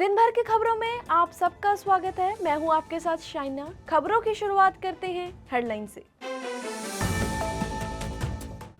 दिन भर की खबरों में आप सबका स्वागत है। मैं हूं आपके साथ शाइना। खबरों की शुरुआत करते हैं हेडलाइन से।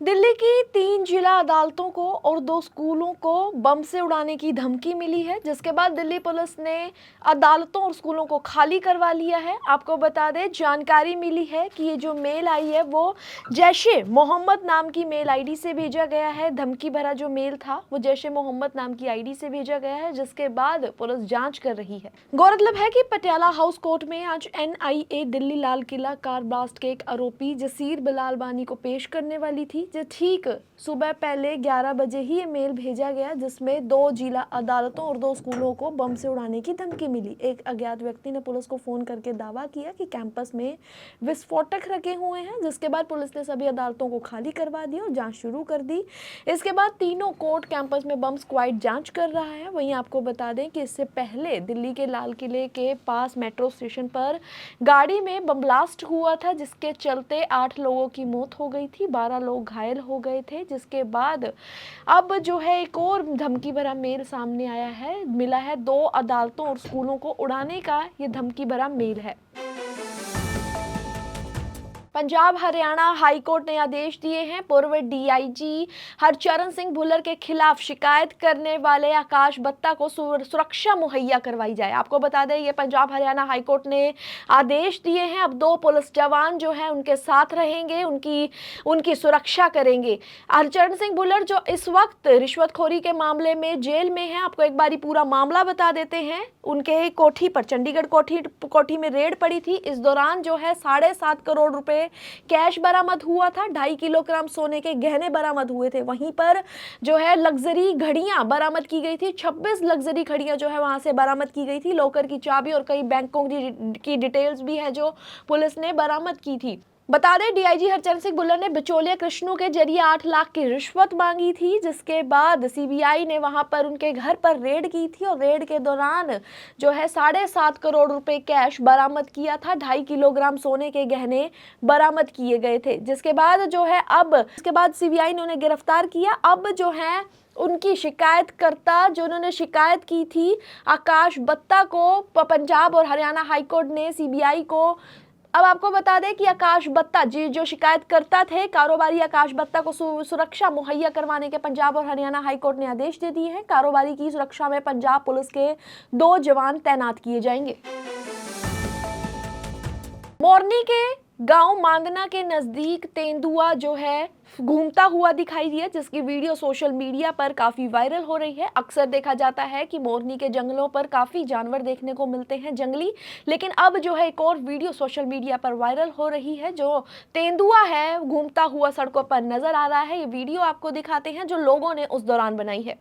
दिल्ली की 3 जिला अदालतों को और 2 स्कूलों को बम से उड़ाने की धमकी मिली है, जिसके बाद दिल्ली पुलिस ने अदालतों और स्कूलों को खाली करवा लिया है। आपको बता दें, जानकारी मिली है कि ये जो मेल आई है वो जैशे मोहम्मद नाम की मेल आईडी से भेजा गया है। धमकी भरा जो मेल था वो जैशे मोहम्मद नाम की आईडी से भेजा गया है, जिसके बाद पुलिस जांच कर रही है। गौरतलब है कि पटियाला हाउस कोर्ट में आज NIA Delhi Lal Qila car blast के एक आरोपी जसीर बिलाल बानी को पेश करने वाली थी। जो ठीक सुबह पहले 11 बजे ही ये मेल भेजा गया, जिसमें 2 जिला अदालतों और 2 स्कूलों को बम से उड़ाने की धमकी मिली। एक अज्ञात व्यक्ति ने पुलिस को फोन करके दावा किया कि कैंपस में विस्फोटक रखे हुए हैं, जिसके बाद पुलिस ने सभी अदालतों को खाली करवा दिया और जांच शुरू कर दी। इसके बाद तीनों कोर्ट कैंपस में बम स्क्वाड जांच कर रहा है। वहीं आपको बता दें कि इससे पहले दिल्ली के लाल किले के पास मेट्रो स्टेशन पर गाड़ी में बम ब्लास्ट हुआ था, जिसके चलते 8 लोगों की मौत हो गई थी, 12 लोग घायल हो गए थे। जिसके बाद अब जो है एक और धमकी भरा मेल सामने आया है, मिला है 2 अदालतों और स्कूलों को उड़ाने का ये धमकी भरा मेल है। पंजाब हरियाणा हाईकोर्ट ने आदेश दिए हैं पूर्व DIG हरचरण सिंह भुल्लर के खिलाफ शिकायत करने वाले आकाश बत्ता को सुरक्षा मुहैया करवाई जाए। आपको बता दें, ये पंजाब हरियाणा हाईकोर्ट ने आदेश दिए हैं। अब 2 पुलिस जवान जो हैं उनके साथ रहेंगे, उनकी सुरक्षा करेंगे। हरचरण सिंह भुल्लर जो इस वक्त रिश्वतखोरी के मामले में जेल में है, आपको एक बारी पूरा मामला बता देते हैं। उनके कोठी पर चंडीगढ़ कोठी में रेड पड़ी थी। इस दौरान जो है 7.5 करोड़ रुपए कैश बरामद हुआ था, 2.5 किलोग्राम सोने के गहने बरामद हुए थे। वहीं पर जो है लग्जरी घड़ियां बरामद की गई थी, 26 लग्जरी घड़ियां जो है वहां से बरामद की गई थी। लॉकर की चाबी और कई बैंकों की डिटेल्स भी है जो पुलिस ने बरामद की थी। बता दें, DIG हरचरण सिंह भुल्लर ने बिचौलिया कृष्णू के जरिए 8 लाख की रिश्वत मांगी थी, जिसके बाद CBI ने वहां पर उनके घर पर रेड की थी और रेड के दौरान जो है 7.5 करोड़ रुपए कैश बरामद किया था, 2.5 किलोग्राम सोने के गहने बरामद किए गए थे। जिसके बाद जो है इसके बाद CBI ने उन्हें गिरफ्तार किया। अब जो है उनकी शिकायतकर्ता जो उन्होंने शिकायत की थी आकाश बत्ता को, पंजाब और हरियाणा हाईकोर्ट ने CBI को, अब आपको बता दें कि आकाश बत्ता जो शिकायतकर्ता थे, कारोबारी आकाश बत्ता को सुरक्षा मुहैया करवाने के पंजाब और हरियाणा हाईकोर्ट ने आदेश दे दिए हैं। कारोबारी की सुरक्षा में पंजाब पुलिस के 2 जवान तैनात किए जाएंगे। मोरनी के गांव मांदना के नजदीक तेंदुआ जो है घूमता हुआ दिखाई दिया, जिसकी वीडियो सोशल मीडिया पर काफी वायरल हो रही है। अक्सर देखा जाता है कि मोरनी के जंगलों पर काफी जानवर देखने को मिलते हैं जंगली, लेकिन अब जो है एक और वीडियो सोशल मीडिया पर वायरल हो रही है। जो तेंदुआ है घूमता हुआ सड़कों पर नजर आ रहा है। ये वीडियो आपको दिखाते हैं जो लोगों ने उस दौरान बनाई है।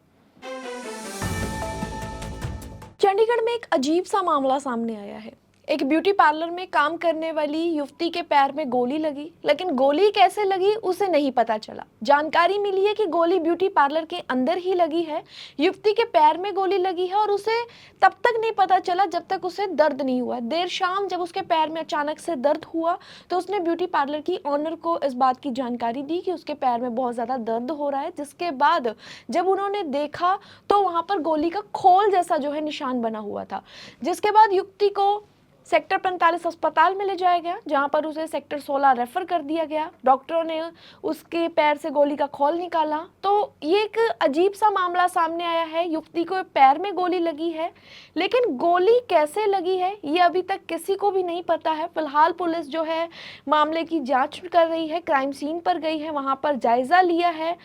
चंडीगढ़ में एक अजीब सा मामला सामने आया है। एक ब्यूटी पार्लर में काम करने वाली युवती के पैर में गोली लगी, लेकिन गोली कैसे लगी उसे नहीं पता चला। जानकारी मिली है कि गोली ब्यूटी पार्लर के अंदर ही लगी है। युवती के पैर में गोली लगी है और उसे तब तक नहीं पता चला जब तक उसे दर्द नहीं हुआ। देर शाम जब उसके पैर में अचानक से दर्द हुआ तो उसने ब्यूटी पार्लर की ऑनर को इस बात की जानकारी दी कि उसके पैर में बहुत ज़्यादा दर्द हो रहा है। जिसके बाद जब उन्होंने देखा तो वहाँ पर गोली का खोल जैसा जो है निशान बना हुआ था। जिसके बाद युवती को सेक्टर 45 अस्पताल में ले जाया गया, जहां पर उसे सेक्टर 16 रेफर कर दिया गया। डॉक्टरों ने उसके पैर से गोली का खोल निकाला। तो ये एक अजीब सा मामला सामने आया है। युवती को पैर में गोली लगी है, लेकिन गोली कैसे लगी है ये अभी तक किसी को भी नहीं पता है। फिलहाल पुलिस जो है मामले की जांच कर रही है, क्राइम सीन पर गई है, वहां पर जायजा लिया है।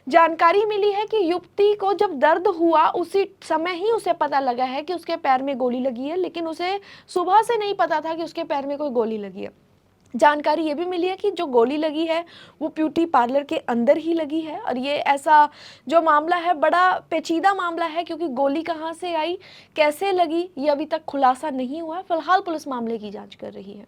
जानकारी मिली है कि युवती को जब दर्द हुआ उसी समय ही उसे पता लगा है कि उसके पैर में गोली लगी है, लेकिन उसे सुबह से नहीं पता था कि उसके पैर में कोई गोली लगी है। जानकारी ये भी मिली है कि जो गोली लगी है वो ब्यूटी पार्लर के अंदर ही लगी है। और ये ऐसा जो मामला है बड़ा पेचीदा मामला है, क्योंकि गोली कहाँ से आई, कैसे लगी, ये अभी तक खुलासा नहीं हुआ। फिलहाल पुलिस मामले की जांच कर रही है।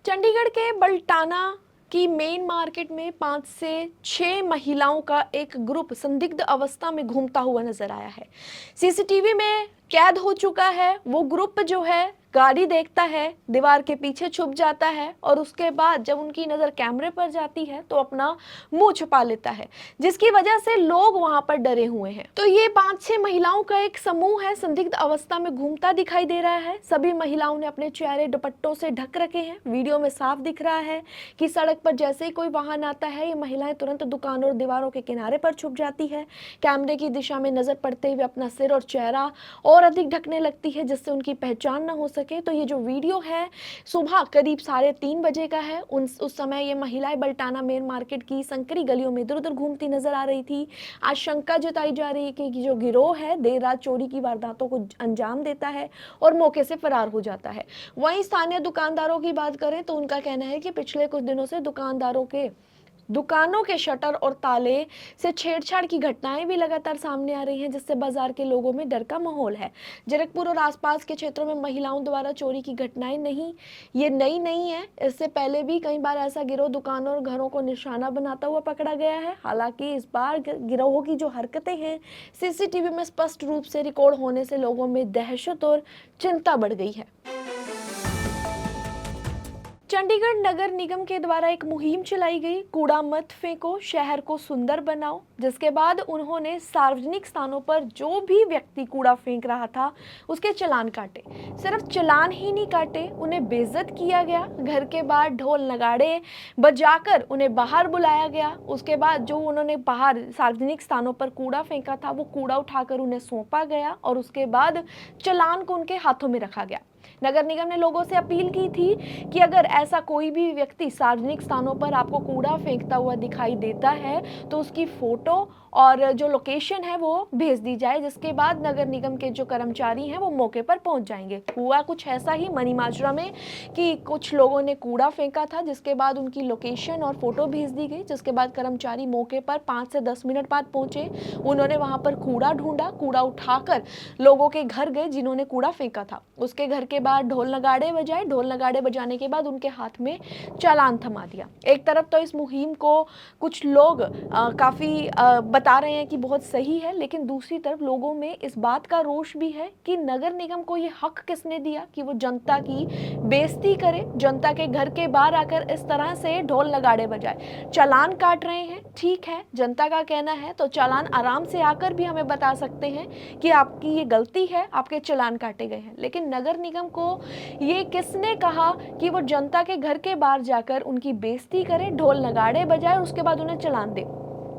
चंडीगढ़ के बल्टाना कि मेन मार्केट में 5 से 6 महिलाओं का एक ग्रुप संदिग्ध अवस्था में घूमता हुआ नजर आया है। CCTV में कैद हो चुका है। वो ग्रुप जो है गाड़ी देखता है, दीवार के पीछे छुप जाता है और उसके बाद जब उनकी नज़र कैमरे पर जाती है तो अपना मुंह छुपा लेता है, जिसकी वजह से लोग वहां पर डरे हुए हैं। तो ये 5-6 महिलाओं का एक समूह है, संदिग्ध अवस्था में घूमता दिखाई दे रहा है। सभी महिलाओं ने अपने चेहरे दुपट्टों से ढक रखे हैं। वीडियो में साफ दिख रहा है कि सड़क पर जैसे ही कोई वाहन आता है, ये महिलाएं तुरंत दुकानों और दीवारों के किनारे पर छुप जाती है। कैमरे की दिशा में नजर पड़ते हुए अपना सिर और चेहरा और अधिक ढकने लगती है, जिससे उनकी पहचान न हो सके। तो ये जो वीडियो है सुबह करीब 3:30 बजे का है। उस समय ये महिलाएं बल्टाना मेन मार्केट की संकरी गलियों में इधर उधर घूमती नजर आ रही थी। आशंका जताई जा रही है कि जो गिरोह है देर रात चोरी की वारदातों को अंजाम देता है और मौके से फरार हो जाता है। वहीं स्थानीय दुकानदारों की बात करें तो उनका कहना है कि पिछले कुछ दिनों से दुकानों के शटर और ताले से छेड़छाड़ की घटनाएं भी लगातार सामने आ रही हैं, जिससे बाजार के लोगों में डर का माहौल है। जीरकपुर और आसपास के क्षेत्रों में महिलाओं द्वारा चोरी की घटनाएं ये नई नहीं है। इससे पहले भी कई बार ऐसा गिरोह दुकानों और घरों को निशाना बनाता हुआ पकड़ा गया है। हालांकि इस बार गिरोह की जो हरकतें हैं सीसीटीवी में स्पष्ट रूप से रिकॉर्ड होने से लोगों में दहशत और चिंता बढ़ गई है। चंडीगढ़ नगर निगम के द्वारा एक मुहिम चलाई गई, कूड़ा मत फेंको, शहर को सुंदर बनाओ, जिसके बाद उन्होंने सार्वजनिक स्थानों पर जो भी व्यक्ति कूड़ा फेंक रहा था उसके चालान काटे। सिर्फ चालान ही नहीं काटे, उन्हें बेइज्जत किया गया। घर के बाहर ढोल नगाड़े बजाकर उन्हें बाहर बुलाया गया। उसके बाद जो उन्होंने बाहर सार्वजनिक स्थानों पर कूड़ा फेंका था वो कूड़ा उठाकर उन्हें सौंपा गया और उसके बाद चालान को उनके हाथों में रखा गया। नगर निगम ने लोगों से अपील की थी कि अगर ऐसा कोई भी व्यक्ति सार्वजनिक स्थानों पर आपको कूड़ा फेंकता हुआ दिखाई देता है तो उसकी फोटो और जो लोकेशन है वो भेज दी जाए, जिसके बाद नगर निगम के जो कर्मचारी हैं वो मौके पर पहुंच जाएंगे। हुआ कुछ ऐसा ही मनीमाजरा में कि कुछ लोगों ने कूड़ा फेंका था, जिसके बाद उनकी लोकेशन और फोटो भेज दी गई, जिसके बाद कर्मचारी मौके पर 5 से 10 मिनट बाद पहुंचे। उन्होंने वहां पर कूड़ा ढूंढा, कूड़ा उठाकर लोगों के घर गए जिन्होंने कूड़ा फेंका था। उसके घर के बाहर ढोल नगाड़े बजाए, ढोल नगाड़े बजाने के बाद उनके हाथ में चालान थमा दिया। एक तरफ तो इस मुहिम को कुछ लोग काफी बता रहे हैं कि बहुत सही है, लेकिन दूसरी तरफ लोगों में इस बात का रोष भी है कि नगर निगम को ये हक किसने दिया कि वो जनता की बेइज्जती करे, जनता के घर के बाहर आकर इस तरह से ढोल नगाड़े बजाए। चालान काट रहे हैं, ठीक है, जनता का कहना है तो चालान आराम से आकर भी हमें बता सकते हैं कि आपकी ये गलती है, आपके चालान काटे गए हैं। लेकिन नगर निगम को ये किसने कहा कि वो जनता के घर के बाहर जाकर उनकी बेइज्जती करे, ढोल नगाड़े बजाए और उसके बाद उन्हें चालान दे।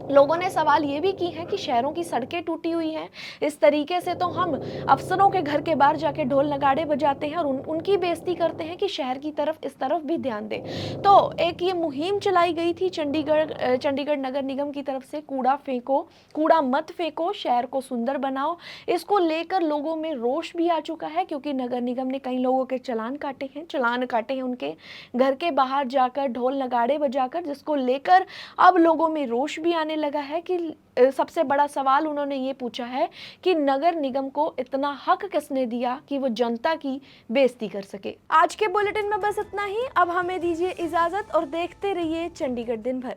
लोगों ने सवाल ये भी की है कि शहरों की सड़कें टूटी हुई हैं, इस तरीके से तो हम अफसरों के घर के बाहर जाके ढोल नगाड़े बजाते हैं और उनकी बेइज्जती करते हैं कि शहर की तरफ इस तरफ भी ध्यान दें। तो एक ये मुहिम चलाई गई थी चंडीगढ़ नगर निगम की तरफ से, कूड़ा मत फेंको, शहर को सुंदर बनाओ। इसको लेकर लोगों में रोष भी आ चुका है, क्योंकि नगर निगम ने कई लोगों के चालान काटे हैं उनके घर के बाहर जाकर ढोल नगाड़े बजाकर, जिसको लेकर अब लोगों में रोष भी आने लगा है कि सबसे बड़ा सवाल उन्होंने ये पूछा है कि नगर निगम को इतना हक किसने दिया कि वो जनता की बेइज्जती कर सके। आज के बुलेटिन में बस इतना ही। अब हमें दीजिए इजाजत और देखते रहिए चंडीगढ़ दिन भर।